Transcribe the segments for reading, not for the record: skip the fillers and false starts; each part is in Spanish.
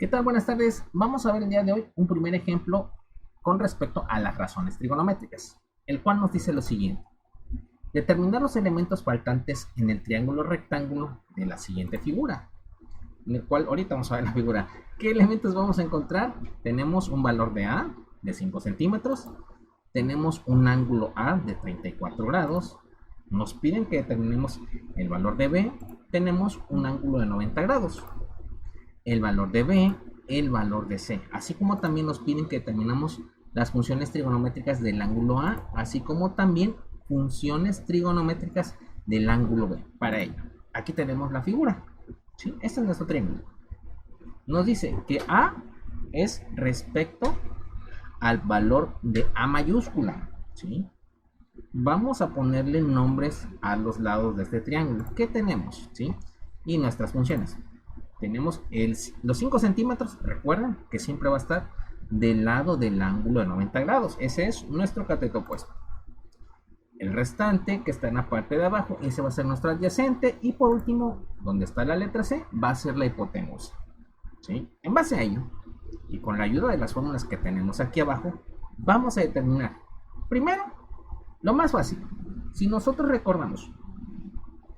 ¿Qué tal? Buenas tardes. Vamos a ver el día de hoy un primer ejemplo con respecto a las razones trigonométricas, el cual nos dice lo siguiente. Determinar los elementos faltantes en el triángulo rectángulo de la siguiente figura. En el cual ahorita vamos a ver la figura. ¿Qué elementos vamos a encontrar? Tenemos un valor de A de 5 centímetros. Tenemos un ángulo A de 34 grados. Nos piden que determinemos el valor de B. Tenemos un ángulo de 90 grados. El valor de B, el valor de C, así como también nos piden que determinamos las funciones trigonométricas del ángulo A, así como también funciones trigonométricas del ángulo B. Para ello, aquí tenemos la figura, ¿sí? Este es nuestro triángulo. Nos dice que A es respecto al valor de A mayúscula, ¿sí? Vamos a ponerle nombres a los lados de este triángulo. ¿Qué tenemos? ¿Sí? Y nuestras funciones. Tenemos los 5 centímetros, recuerden que siempre va a estar del lado del ángulo de 90 grados. Ese es nuestro cateto opuesto. El restante, que está en la parte de abajo, ese va a ser nuestro adyacente. Y por último, donde está la letra C, va a ser la hipotenusa, ¿sí? En base a ello, y con la ayuda de las fórmulas que tenemos aquí abajo, vamos a determinar, primero, lo más fácil. Si nosotros recordamos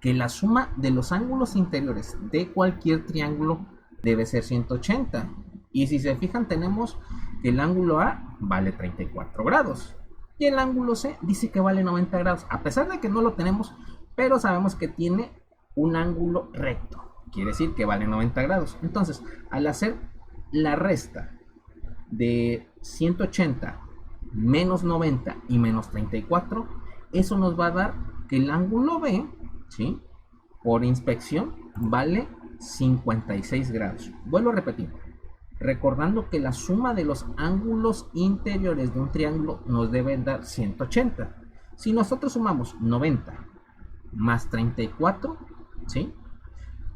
que la suma de los ángulos interiores de cualquier triángulo debe ser 180. Y si se fijan, tenemos que el ángulo A vale 34 grados. Y el ángulo C dice que vale 90 grados. A pesar de que no lo tenemos, pero sabemos que tiene un ángulo recto. Quiere decir que vale 90 grados. Entonces, al hacer la resta de 180 menos 90 y menos 34, eso nos va a dar que el ángulo B, ¿sí?, por inspección vale 56 grados. Vuelvo a repetir, recordando que la suma de los ángulos interiores de un triángulo nos debe dar 180. Si nosotros sumamos 90 más 34, ¿sí?,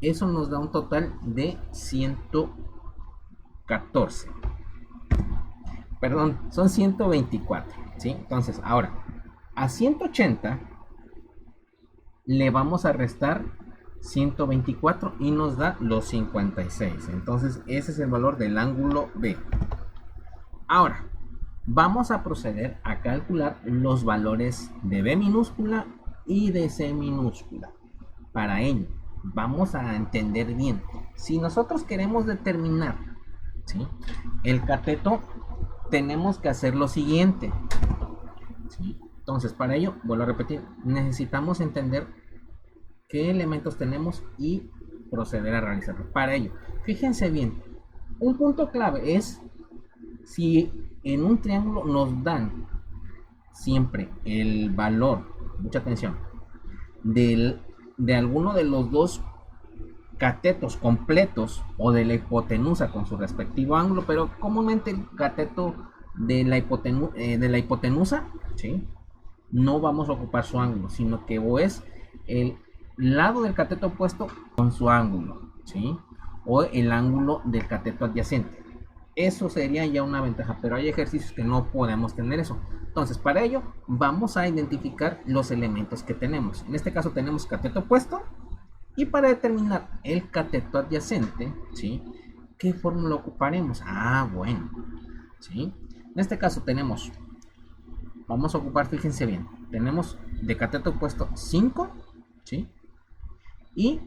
eso nos da un total de 114. Perdón, son 124, ¿sí? Entonces, ahora, a 180 le vamos a restar 124 y nos da los 56. Entonces, ese es el valor del ángulo B. Ahora, vamos a proceder a calcular los valores de B minúscula y de C minúscula. Para ello, vamos a entender bien. Si nosotros queremos determinar, ¿sí?, el cateto, tenemos que hacer lo siguiente, ¿sí? Entonces, para ello, vuelvo a repetir, necesitamos entender qué elementos tenemos y proceder a realizarlo. Para ello, fíjense bien, un punto clave es si en un triángulo nos dan siempre el valor, mucha atención, de alguno de los dos catetos completos o de la hipotenusa con su respectivo ángulo, pero comúnmente el cateto de la hipotenusa, ¿sí?, no vamos a ocupar su ángulo, sino que o es el lado del cateto opuesto con su ángulo, ¿sí?, o el ángulo del cateto adyacente. Eso sería ya una ventaja, pero hay ejercicios que no podemos tener eso. Entonces, para ello vamos a identificar los elementos que tenemos. En este caso tenemos cateto opuesto. Y para determinar el cateto adyacente, ¿sí?, ¿qué fórmula ocuparemos? Bueno, ¿sí? En este caso tenemos, vamos a ocupar, fíjense bien, tenemos de cateto opuesto 5, ¿sí?, y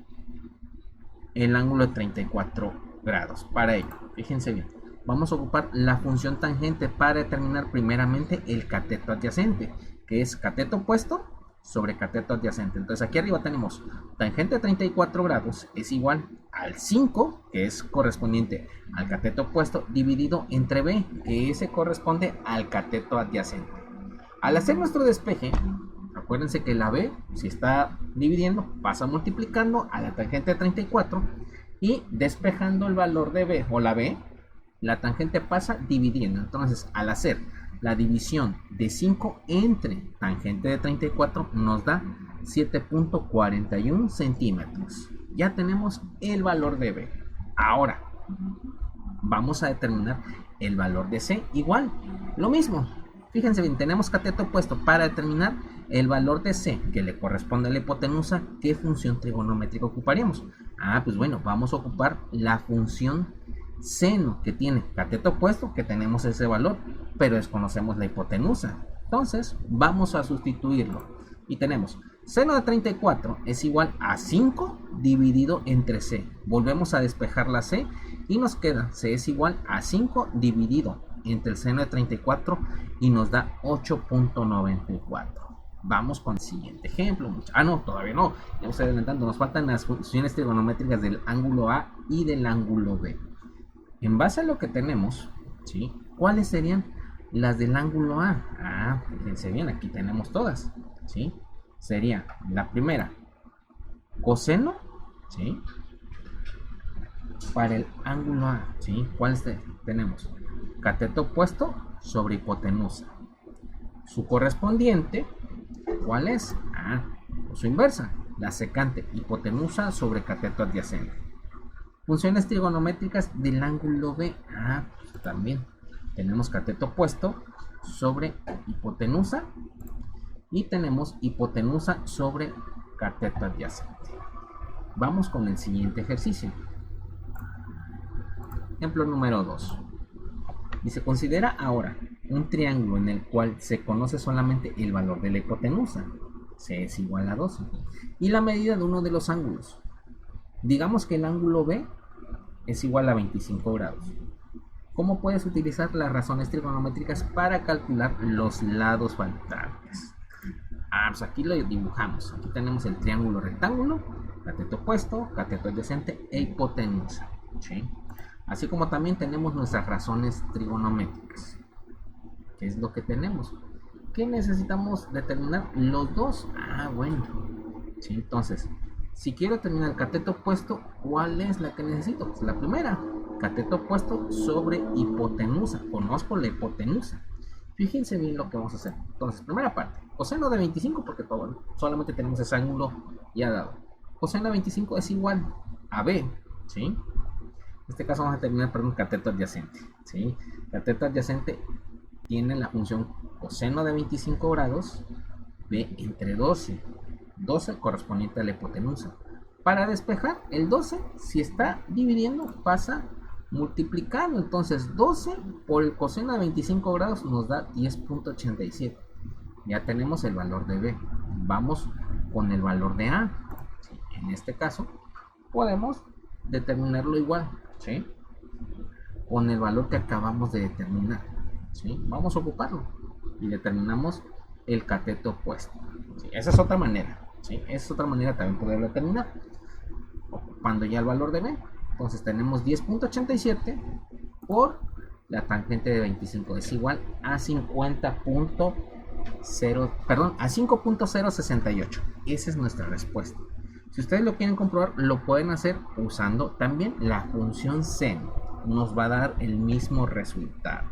el ángulo de 34 grados. Para ello, fíjense bien, vamos a ocupar la función tangente para determinar primeramente el cateto adyacente, que es cateto opuesto sobre cateto adyacente. Entonces aquí arriba tenemos tangente de 34 grados es igual al 5, que es correspondiente al cateto opuesto, dividido entre B, que ese corresponde al cateto adyacente. Al hacer nuestro despeje, acuérdense que la B, si está dividiendo, pasa multiplicando a la tangente de 34 y despejando el valor de B o la B, la tangente pasa dividiendo. Entonces, al hacer la división de 5 entre tangente de 34 nos da 7.41 centímetros. Ya tenemos el valor de B. Ahora vamos a determinar el valor de C. Igual, lo mismo. Fíjense bien, tenemos cateto opuesto. Para determinar el valor de C que le corresponde a la hipotenusa, ¿qué función trigonométrica ocuparíamos? Pues bueno, vamos a ocupar la función Seno que tiene cateto opuesto, que tenemos ese valor, pero desconocemos la hipotenusa. Entonces vamos a sustituirlo y tenemos seno de 34 es igual a 5 dividido entre c. Volvemos a despejar la c y nos queda c es igual a 5 dividido entre el seno de 34 y nos da 8.94. Vamos con el siguiente ejemplo. No, todavía no. Ya estoy adelantando. Nos faltan las funciones trigonométricas del ángulo A y del ángulo B. En base a lo que tenemos, ¿sí? ¿Cuáles serían las del ángulo A? Fíjense bien, aquí tenemos todas, ¿sí? Sería la primera, coseno, ¿sí? Para el ángulo A, ¿sí? ¿Cuáles tenemos? Cateto opuesto sobre hipotenusa. Su correspondiente, ¿cuál es? Su inversa, la secante, hipotenusa sobre cateto adyacente. Funciones trigonométricas del ángulo B. Pues también tenemos cateto opuesto sobre hipotenusa y tenemos hipotenusa sobre cateto adyacente. Vamos con el siguiente ejercicio. Ejemplo número 2. Dice, considera ahora un triángulo en el cual se conoce solamente el valor de la hipotenusa, c es igual a 12, y la medida de uno de los ángulos. Digamos que el ángulo B es igual a 25 grados. ¿Cómo puedes utilizar las razones trigonométricas para calcular los lados faltantes? Pues aquí lo dibujamos. Aquí tenemos el triángulo rectángulo, cateto opuesto, cateto adyacente e hipotenusa, ¿sí? Así como también tenemos nuestras razones trigonométricas. ¿Qué es lo que tenemos? ¿Qué necesitamos determinar? Los dos. Bueno. ¿Sí? Entonces, si quiero determinar el cateto opuesto, ¿cuál es la que necesito? Pues la primera, cateto opuesto sobre hipotenusa. Conozco la hipotenusa. Fíjense bien lo que vamos a hacer. Entonces, primera parte, coseno de 25, porque solamente tenemos ese ángulo ya dado. Coseno de 25 es igual a B, ¿sí? En este caso vamos a determinar, cateto adyacente, ¿sí? Cateto adyacente tiene la función coseno de 25 grados, B entre 12. 12 correspondiente a la hipotenusa. Para despejar, el 12, si está dividiendo, pasa multiplicando. Entonces, 12 por el coseno de 25 grados nos da 10.87. Ya tenemos el valor de B. Vamos con el valor de A. En este caso, podemos determinarlo igual, ¿sí? Con el valor que acabamos de determinar, ¿sí? Vamos a ocuparlo y determinamos el cateto opuesto, ¿sí? Esa es otra manera. ¿Sí? Esa es otra manera también poderlo determinar ocupando ya el valor de B. Entonces tenemos 10.87 por la tangente de 25 es igual a 5.068. Esa es nuestra respuesta. Si ustedes lo quieren comprobar, lo pueden hacer usando también la función seno. Nos va a dar el mismo resultado,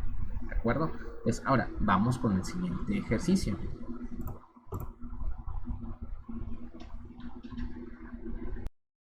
¿de acuerdo? Pues ahora vamos con el siguiente ejercicio.